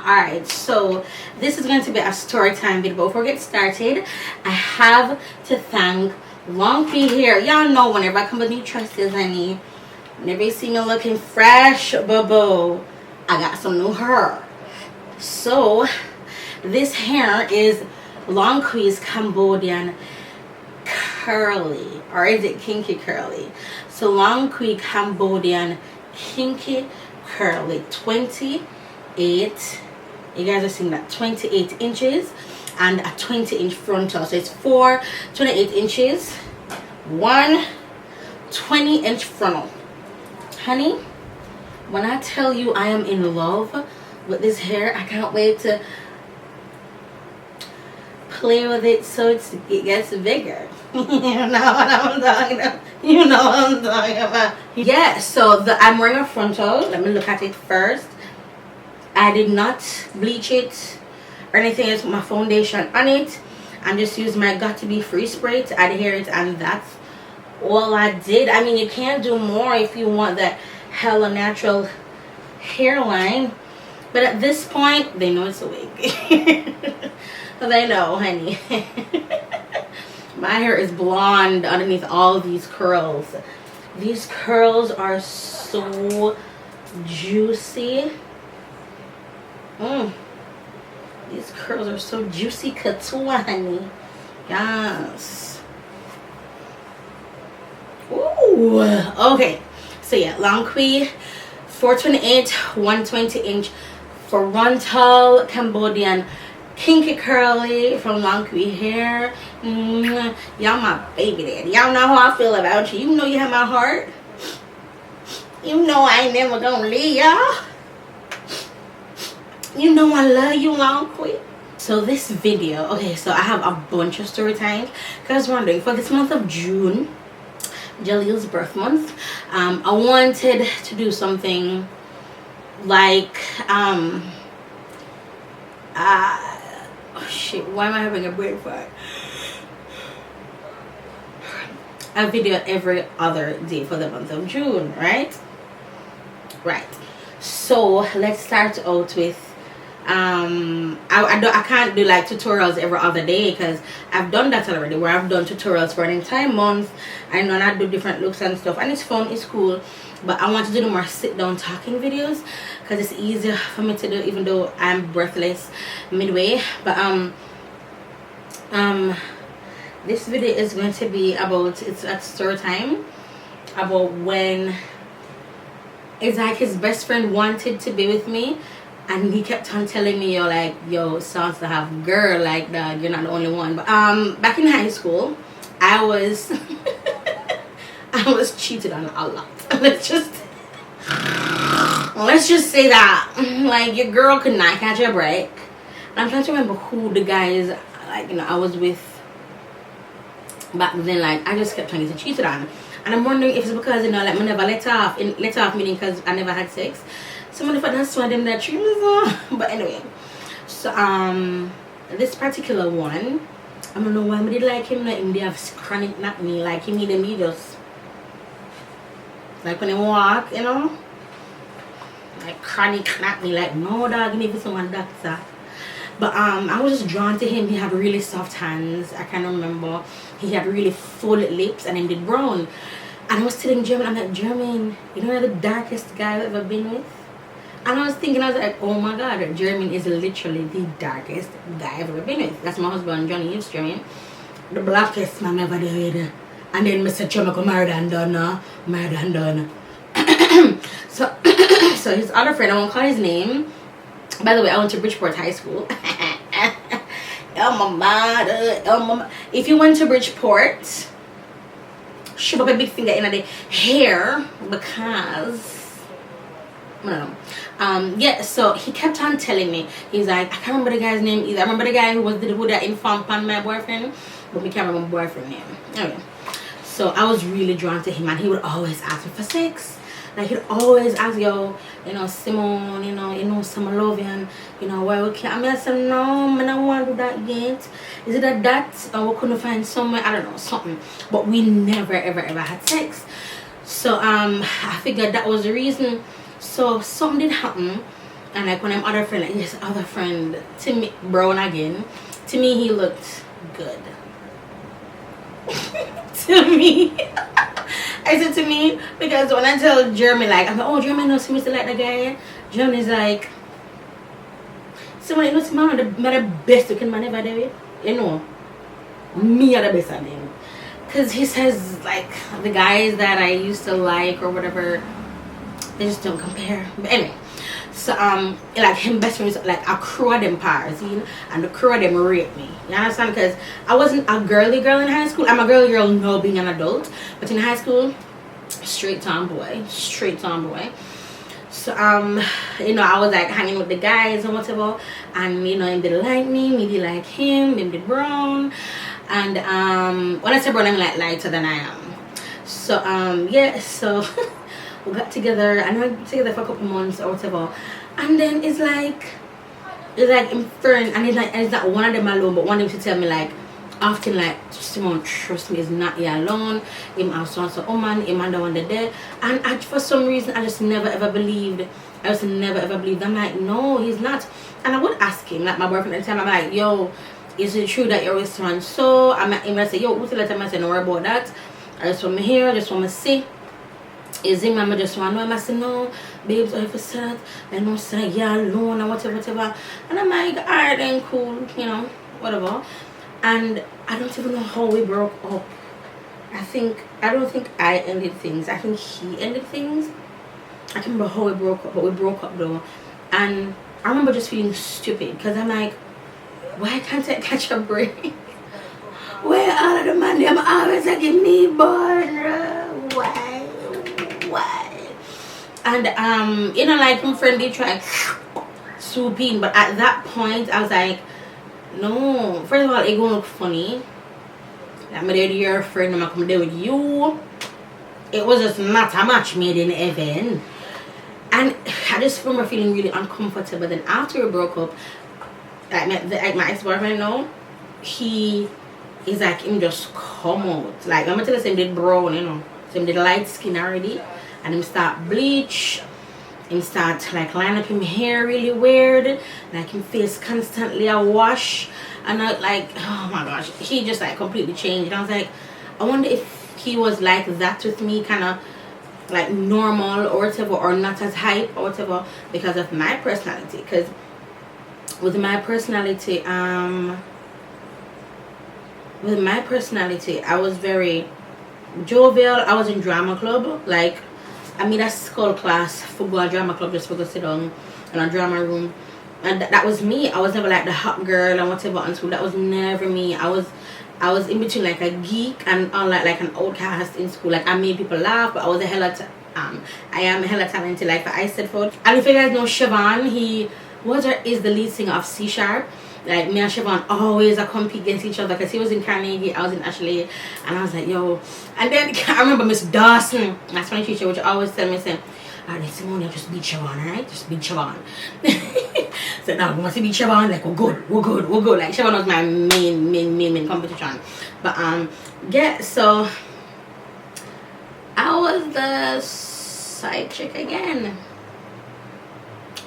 Alright, so this is going to be a story time video. But before we get started, I have to thank Longqi Hair. Y'all know whenever I come with new dresses, honey, whenever you see me looking fresh, boo, I got some new hair. So this hair is Longqi's Cambodian Curly, or is it Kinky Curly? So Longqi Cambodian Kinky Curly, 28, you guys are seeing that, 28 inches and a 20-inch frontal. So it's 4 28 inches, 1 20-inch frontal. Honey, when I tell you I am in love with this hair, I can't wait to play with it so it gets bigger. You know what I'm talking about. You know what I'm talking about. Yeah, so I'm wearing a frontal. Let me look at it first. I did not bleach it or anything. Else with my foundation on it. I just used my Got To Be Free spray to adhere it, and that's all I did. I mean, you can do more if you want that hella natural hairline, but at this point they know it's a wig. They know, honey. My hair is blonde underneath all these curls. These curls are so juicy. These curls are so juicy couture, honey. Yes. Ooh. Okay. So yeah, Longqi 428, 120-inch frontal Cambodian Kinky Curly from LONGQI Hair. Y'all my baby daddy. Y'all know how I feel about you. You know you have my heart. You know I ain't never gonna leave y'all. You know I love you, Longqi. So this video, okay, so I have a bunch of story times. Because I was wondering, for this month of June, Jalil's birth month, I wanted to do something like oh shit, why am I having a brain fart? A video every other day for the month of June, right? Right. So let's start out with I can't do like tutorials every other day, because I've done that already, where I've done tutorials for an entire month. I know I do different looks and stuff, and it's fun, it's cool, but I want to do the more sit down talking videos because it's easier for me to do, even though I'm breathless midway. But this video is going to be about, it's at story time, about when it's like his best friend wanted to be with me, and he kept on telling me, yo, sounds to have girl, like that, you're not the only one. But back in high school, I was I was cheated on a lot. Let's just say that, like, your girl could not catch a break. And I'm trying to remember who the guys, like, you know, I was with back then. Like, I just kept on getting cheated on, and I'm wondering if it's because, you know, like, I never let off meaning because I never had sex. Someone if I don't swear them that treat me so. But anyway, so this particular one, I don't know why I did like him. Like, him, they have chronic not me, like him, he just like when he walk, you know, like chronic not me, like no dog, maybe someone doctor. But I was just drawn to him. He had really soft hands. I can't remember. He had really full lips, and then did brown. And I was telling German, I'm like, German, you know, you're the darkest guy I've ever been with. And I was thinking, I was like, oh my god, Jeremy is literally the darkest guy I've ever been with. That's my husband, Johnny Eves, Jeremy. The blackest man ever did. And then Mr. Chemical married and done. So, so his other friend, I won't call his name. By the way, I went to Bridgeport High School. If you went to Bridgeport, shove up a big finger in the hair, because no. Yeah, so he kept on telling me, he's like, I can't remember the guy's name either. I remember the guy who that informed on my boyfriend, but we can't remember boyfriend name. Anyway, so I was really drawn to him, and he would always ask me for sex. Like, he'd always ask, yo, you know, Simone, you know, some love you, and, you know, why we can't. I mean, I said, no, I don't want to do that yet. Is it that or we couldn't find somewhere, I don't know, something. But we never, ever had sex. So, I figured that was the reason. So, something did happen, And like when I'm other friend, like yes, other friend, to me, brown again. To me, he looked good. To me. I said to me, because when I tell Jeremy, like, I'm like, oh, Jeremy knows me to like the guy. Jeremy's like, someone knows me, I'm the best looking man ever there. You know, me are the best at him. Because he says, like, the guys that I used to like or whatever, they just don't compare. But anyway, so like him best friends, like a crew of them pairs, you know, and the crew of them rate me. You understand? Because I wasn't a girly girl in high school. I'm a girly girl now being an adult, but in high school, straight tomboy. So you know, I was like hanging with the guys and whatever, and you know, him did like me did like him did brown. And when I say brown, I mean like lighter than I am. So yeah, so we got together, and we were together for a couple months or whatever, and then it's like in friend, and it's not one of them alone, but one of them to tell me like often like, Simone, trust me, is not here alone. Him have so and so woman, him and the one there. And for some reason I just never ever believed. I'm like, no, he's not. And I would ask him, like my boyfriend at the time, I'm like, yo, is it true that you're with someone? So I'm gonna say, yo, who's the letter? I say, don't worry about that. I just want to hear, I just want to see. Is him? I just want to know. I say, no, babes, I say that. I know, say, yeah, alone or whatever. And I'm like, alright, then cool, you know, whatever. And I don't even know how we broke up. I don't think I ended things. I think he ended things. I can't remember how we broke up, but we broke up though. And I remember just feeling stupid because I'm like, why can't I catch a break? Where all of the man them always give me born? Why? And you know, like my friend did try swooping, but at that point I was like, no. First of all, it gonna look funny. I'm there with your friend, I'm come there with you. It was just not a match made in heaven. And I just remember feeling really uncomfortable. Then after we broke up, like my ex-boyfriend now, he is like, him just come out. Like I'm gonna tell you, him did brown, you know. So him did light skin already, and him start bleach. Him start like line up him hair really weird, like him face constantly a wash, and I like, oh my gosh, he just like completely changed. And I was like, I wonder if he was like that with me, kind of like normal or whatever, or not as hype or whatever, because of my personality. Because with my personality, I was very jovial. I was in drama club, like I made a school class for go to drama club just for go sit down in a drama room, and that was me. I was never like the hot girl and whatever in school. That was never me. I was in between like a geek and like an outcast in school. Like I made people laugh, but I was a hella I am hella talented. Like I said for, and if you guys know Siobhan, he is the lead singer of C Sharp. Like me and Siobhan always a compete against each other because he was in Carnegie, I was in Ashley, and I was like, yo. And then I remember Miss Dawson, my Spanish teacher, which always tell me, say, alright, Simone, just beat Siobhan, alright? Just beat Siobhan. So now we want to beat Siobhan, like we're good. Like Siobhan was my main competition. But yeah, so I was the side chick again.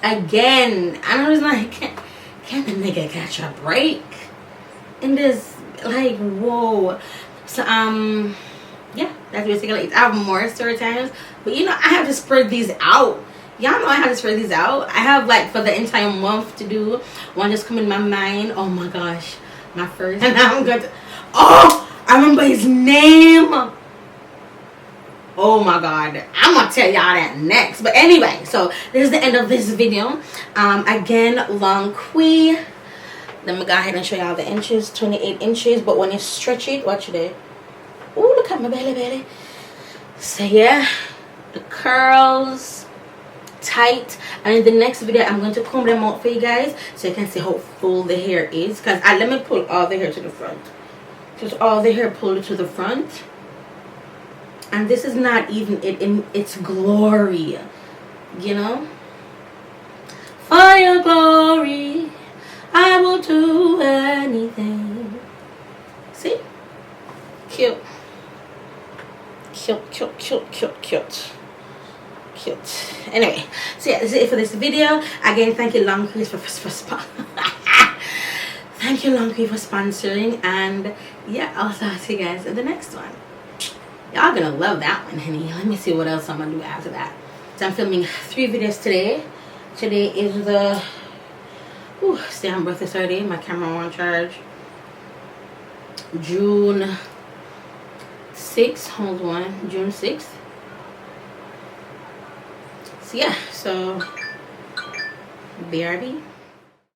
And I was like, can the nigga catch a break? And this, like, whoa. So yeah, that's basically it. I have more story times, but you know, I have to spread these out. Y'all know I have to spread these out. I have like for the entire month to do one. Just come in my mind. Oh my gosh, my first, and now I'm going to, oh, I remember his name. Oh my god, I'm gonna tell y'all that next. But anyway, so this is the end of this video. Again, LONGQI. Let me go ahead and show y'all the inches. 28 inches, but when you stretch it, watch it. Oh, look at my belly. So yeah, the curls tight, and in the next video I'm going to comb them out for you guys so you can see how full the hair is. Because let me pull all the hair to the front. Just all the hair pulled to the front. And this is not even it in its glory, you know. For your glory, I will do anything. See? Cute. Anyway, So yeah, this is it for this video. Again, thank you Longqi for thank you Longqi for sponsoring, and yeah, I'll talk to you guys in the next one. Y'all gonna love that one, honey. Let me see what else I'm gonna do after that. So I'm filming 3 videos today. Today is the stay on birthday Saturday. My camera won't charge. June 6th. Hold on. June 6th. So yeah. So BRB.